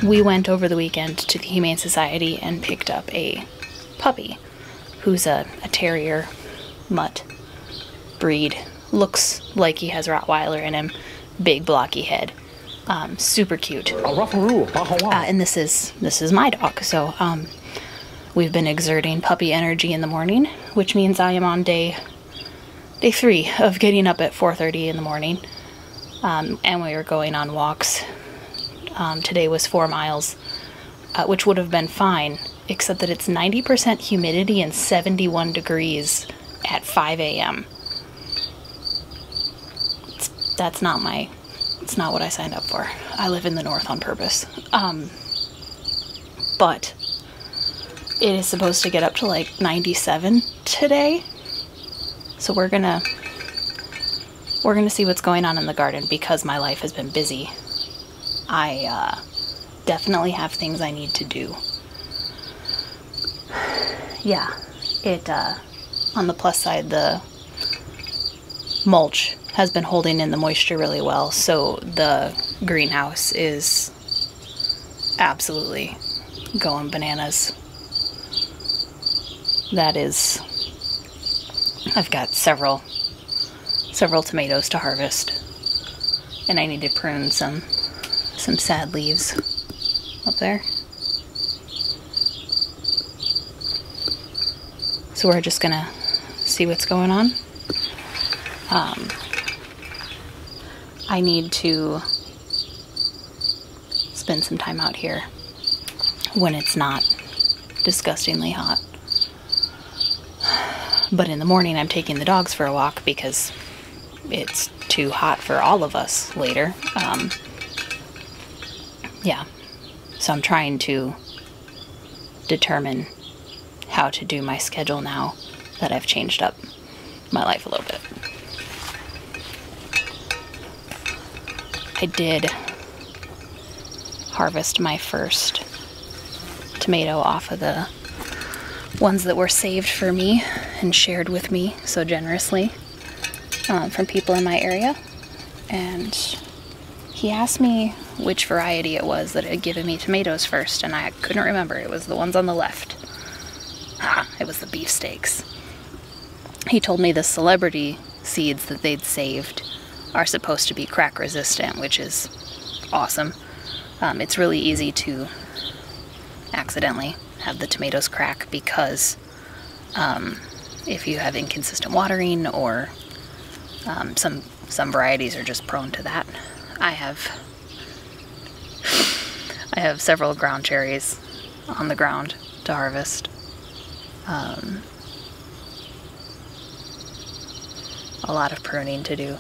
we went over the weekend to the Humane Society and picked up a puppy who's a terrier mutt breed. Looks like he has Rottweiler in him. Big blocky head. Super cute. And this is my dog. So we've been exerting puppy energy in the morning, which means I am on day 3 of getting up at 4:30 in the morning. And we are going on walks. Today was 4 miles, which would have been fine, except that it's 90% humidity and 71 degrees at 5 a.m. That's not it's not what I signed up for. I live in the north on purpose. But it is supposed to get up to like 97 today. So we're gonna see what's going on in the garden because my life has been busy. I definitely have things I need to do. Yeah, on the plus side, the mulch has been holding in the moisture really well, so the greenhouse is absolutely going bananas. I've got several tomatoes to harvest, and I need to prune some sad leaves up there. So we're just gonna see what's going on. I need to spend some time out here when it's not disgustingly hot. But in the morning I'm taking the dogs for a walk because it's too hot for all of us later. Yeah, so I'm trying to determine how to do my schedule now that I've changed up my life a little bit. I did harvest my first tomato off of the ones that were saved for me and shared with me so generously from people in my area. And he asked me which variety it was that had given me tomatoes first, and I couldn't remember. It was the ones on the left. It was the beefsteaks. He told me the celebrity seeds that they'd saved are supposed to be crack resistant, which is awesome. It's really easy to accidentally have the tomatoes crack because if you have inconsistent watering or some varieties are just prone to that. I have several ground cherries on the ground to harvest. A lot of pruning to do.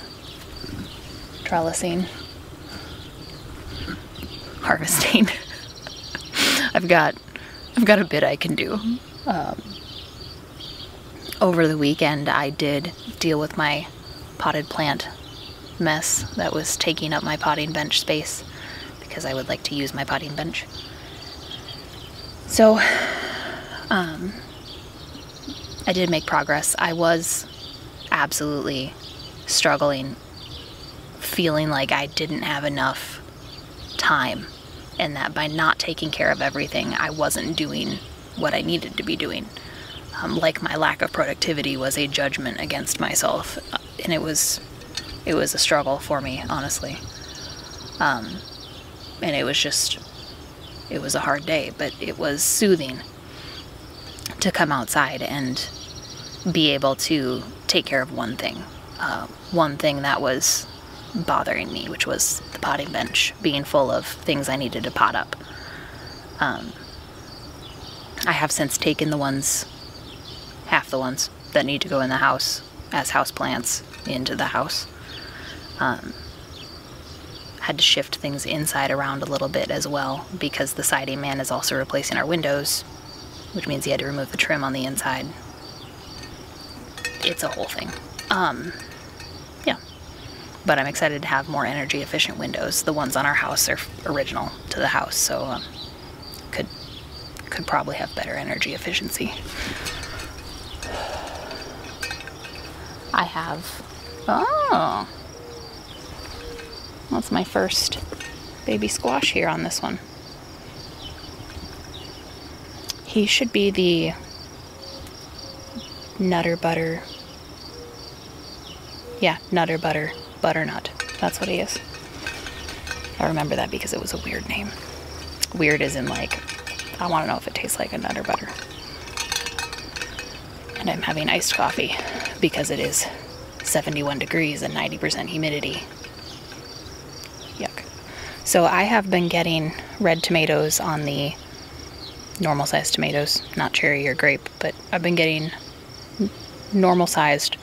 Trellising. Harvesting. I've got a bit I can do. Over the weekend I did deal with my potted plant mess that was taking up my potting bench space because I would like to use my potting bench. So I did make progress. I was absolutely struggling, feeling like I didn't have enough time, and that by not taking care of everything, I wasn't doing what I needed to be doing. Like my lack of productivity was a judgment against myself, and it was a struggle for me, honestly. And it was a hard day, but it was soothing to come outside and be able to take care of one thing that was bothering me, which was the potting bench being full of things I needed to pot up. I have since taken half the ones that need to go in the house as houseplants into the house. Had to shift things inside around a little bit as well because the siding man is also replacing our windows, which means he had to remove the trim on the inside. It's a whole thing. Yeah. But I'm excited to have more energy efficient windows. The ones on our house are original to the house, so could probably have better energy efficiency. I have, that's my first baby squash here on this one. He should be the Nutter Butter. Yeah, Nutter Butter Butternut. That's what he is. I remember that because it was a weird name. Weird as in like, I want to know if it tastes like a Nutter Butter. And I'm having iced coffee because it is 71 degrees and 90% humidity. Yuck. So I have been getting red tomatoes on the normal sized tomatoes, not cherry or grape, but I've been getting normal sized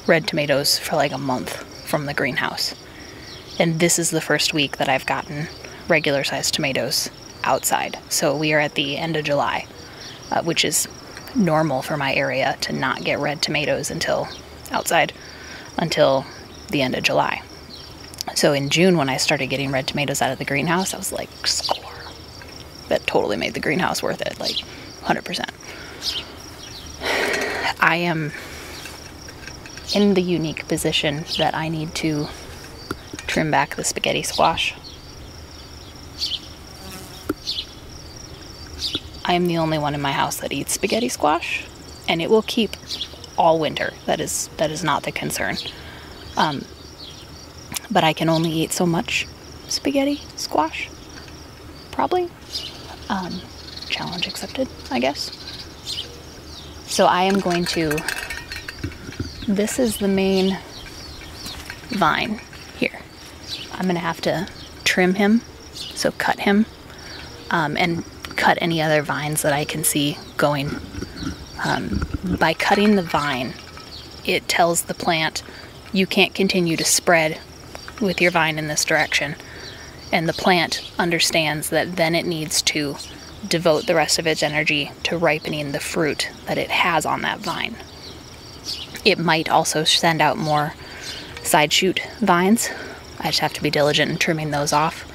red tomatoes for like a month from the greenhouse. And this is the first week that I've gotten regular sized tomatoes outside. So we are at the end of July, which is normal for my area to not get red tomatoes until the end of July. So in June, when I started getting red tomatoes out of the greenhouse, I was like, score. That totally made the greenhouse worth it, like 100%. I am in the unique position that I need to trim back the spaghetti squash. I am the only one in my house that eats spaghetti squash, and it will keep all winter. That is not the concern. But I can only eat so much spaghetti squash, probably. Challenge accepted, I guess. So I am going to, this is the main vine here. I'm going to have to trim him, so cut him, and cut any other vines that I can see going. By cutting the vine, it tells the plant you can't continue to spread with your vine in this direction. And the plant understands that then it needs to devote the rest of its energy to ripening the fruit that it has on that vine. It might also send out more side shoot vines. I just have to be diligent in trimming those off.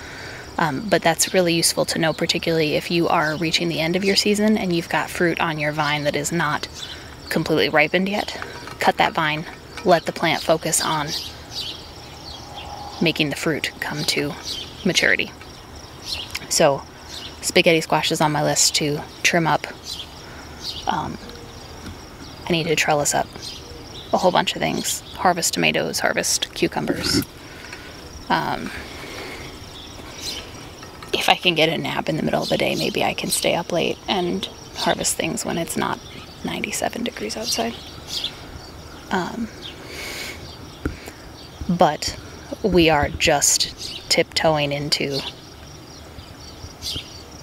But that's really useful to know, particularly if you are reaching the end of your season and you've got fruit on your vine that is not completely ripened yet. Cut that vine, let the plant focus on making the fruit come to maturity. So spaghetti squash is on my list to trim up. I need to trellis up a whole bunch of things. Harvest tomatoes, harvest cucumbers. If I can get a nap in the middle of the day, maybe I can stay up late and harvest things when it's not 97 degrees outside. But we are just tiptoeing into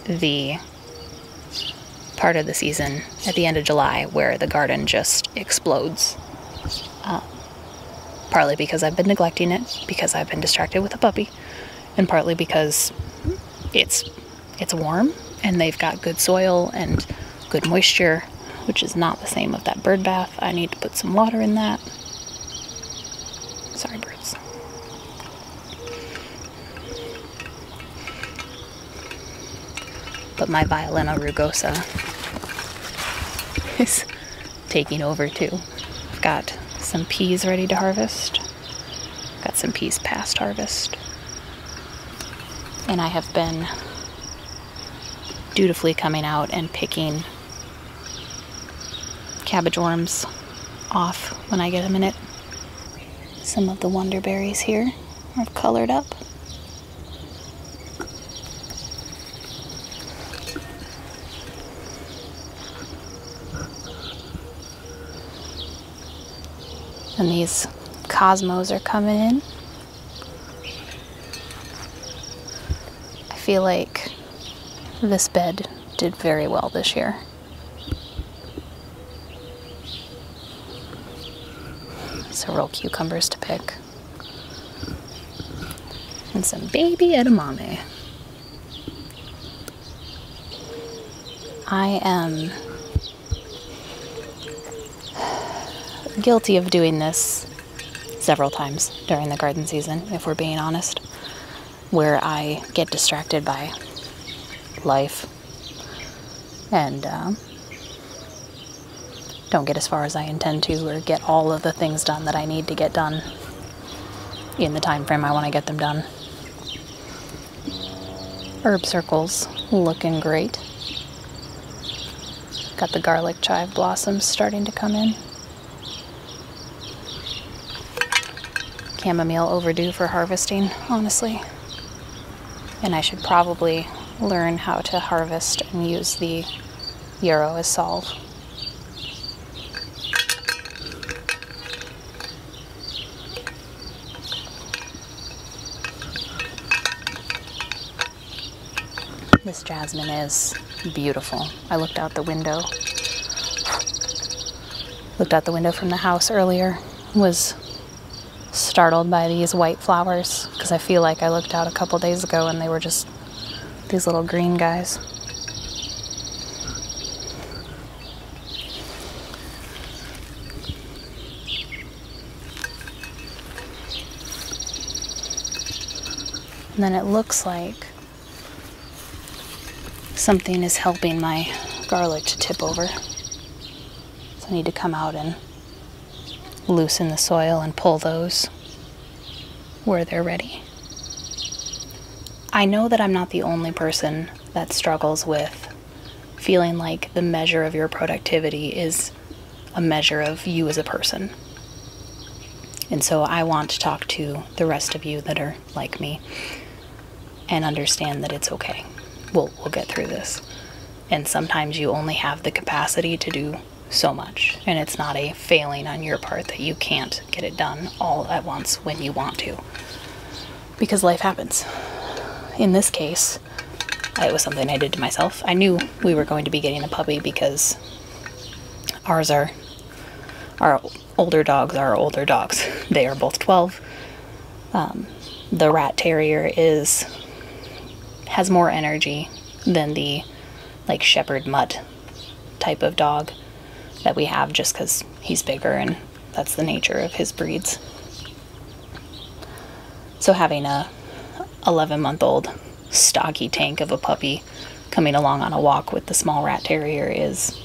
the part of the season at the end of July where the garden just explodes. Partly because I've been neglecting it, because I've been distracted with a puppy, and partly because it's warm and they've got good soil and good moisture, which is not the same with that bird bath. I need to put some water in that. Sorry, birds. But my Violina rugosa is taking over too. I've got some peas ready to harvest. Got some peas past harvest. And I have been dutifully coming out and picking cabbage worms off when I get a minute. Some of the wonder berries here are colored up. And these cosmos are coming in. I feel like this bed did very well this year. Several cucumbers to pick. And some baby edamame. I am guilty of doing this several times during the garden season, if we're being honest, where I get distracted by life and don't get as far as I intend to, or get all of the things done that I need to get done in the time frame I want to get them done. Herb circles looking great. Got the garlic chive blossoms starting to come in. Chamomile overdue for harvesting, honestly. And I should probably learn how to harvest and use the yarrow as salve. This jasmine is beautiful. I looked out the window from the house earlier, was startled by these white flowers because I feel like I looked out a couple days ago and they were just these little green guys. And then it looks like something is helping my garlic to tip over. So I need to come out and loosen the soil and pull those where they're ready. I know that I'm not the only person that struggles with feeling like the measure of your productivity is a measure of you as a person. And so I want to talk to the rest of you that are like me and understand that it's okay. We'll get through this. And sometimes you only have the capacity to do so much, and it's not a failing on your part that you can't get it done all at once when you want to, because life happens. In this case, it was something I did to myself. I knew we were going to be getting a puppy because our older dogs are older dogs. They are both 12. The rat terrier has more energy than the like shepherd mutt type of dog that we have, just because he's bigger and that's the nature of his breeds. So having a 11-month-old stocky tank of a puppy coming along on a walk with the small rat terrier is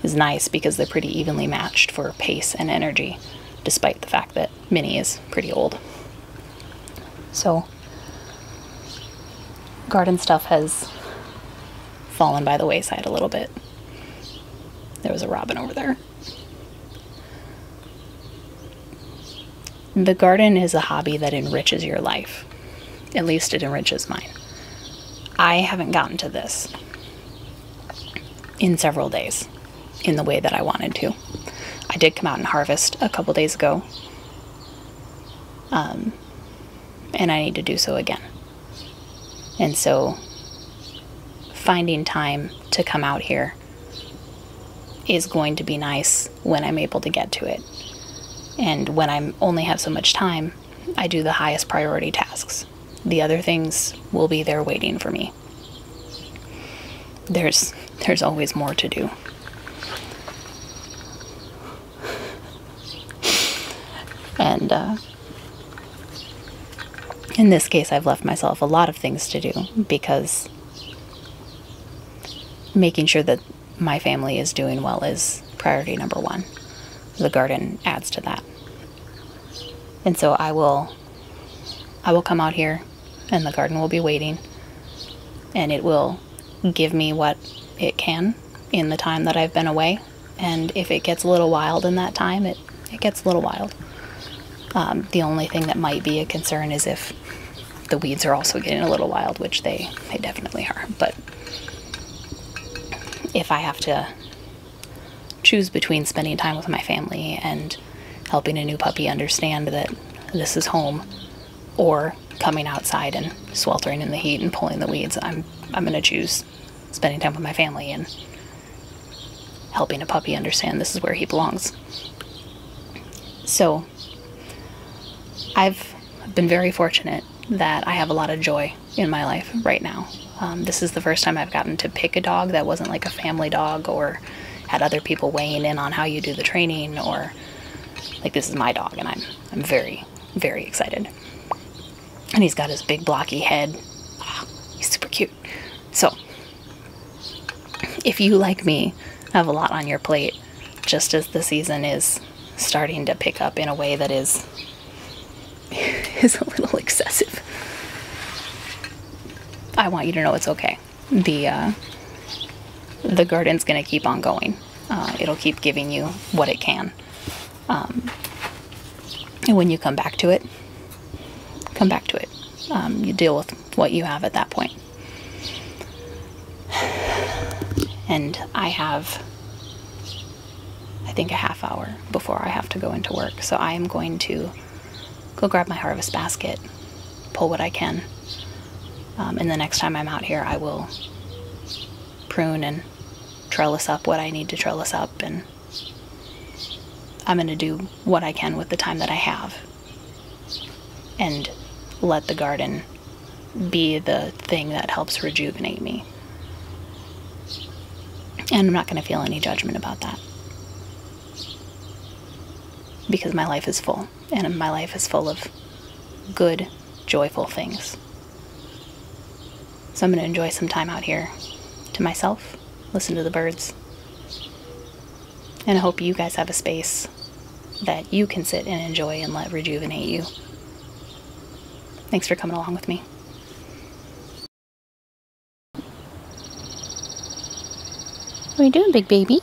nice, because they're pretty evenly matched for pace and energy, despite the fact that Minnie is pretty old. So garden stuff has fallen by the wayside a little bit. There was a robin over there. The garden is a hobby that enriches your life. At least it enriches mine. I haven't gotten to this in several days in the way that I wanted to. I did come out and harvest a couple days ago. And I need to do so again. And so finding time to come out here is going to be nice when I'm able to get to it. And when I only have so much time, I do the highest priority tasks. The other things will be there waiting for me. There's always more to do. And in this case, I've left myself a lot of things to do, because making sure that my family is doing well is priority number one. The garden adds to that. And so I will come out here, and the garden will be waiting, and it will give me what it can in the time that I've been away. And if it gets a little wild in that time, it gets a little wild. The only thing that might be a concern is if the weeds are also getting a little wild, which they definitely are. But if I have to choose between spending time with my family and helping a new puppy understand that this is home, or coming outside and sweltering in the heat and pulling the weeds, I'm going to choose spending time with my family and helping a puppy understand this is where he belongs. So I've been very fortunate that I have a lot of joy in my life right now. This is the first time I've gotten to pick a dog that wasn't like a family dog, or had other people weighing in on how you do the training, or like, this is my dog, and I'm very, very excited. And he's got his big blocky head. Oh, he's super cute. So if you, like me, have a lot on your plate, just as the season is starting to pick up in a way that is a little excessive, I want you to know it's okay. The the garden's going to keep on going. It'll keep giving you what it can. And when you come back to it, come back to it. You deal with what you have at that point. And I have, I think, a half hour before I have to go into work. So I am going to go grab my harvest basket, pull what I can. And the next time I'm out here, I will prune and trellis up what I need to trellis up. And I'm going to do what I can with the time that I have. And let the garden be the thing that helps rejuvenate me. And I'm not going to feel any judgment about that. Because my life is full. And my life is full of good, joyful things. So I'm going to enjoy some time out here to myself, listen to the birds. And I hope you guys have a space that you can sit and enjoy and let rejuvenate you. Thanks for coming along with me. What are you doing, big baby?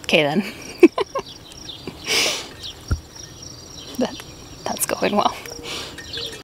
Okay then. That's going well.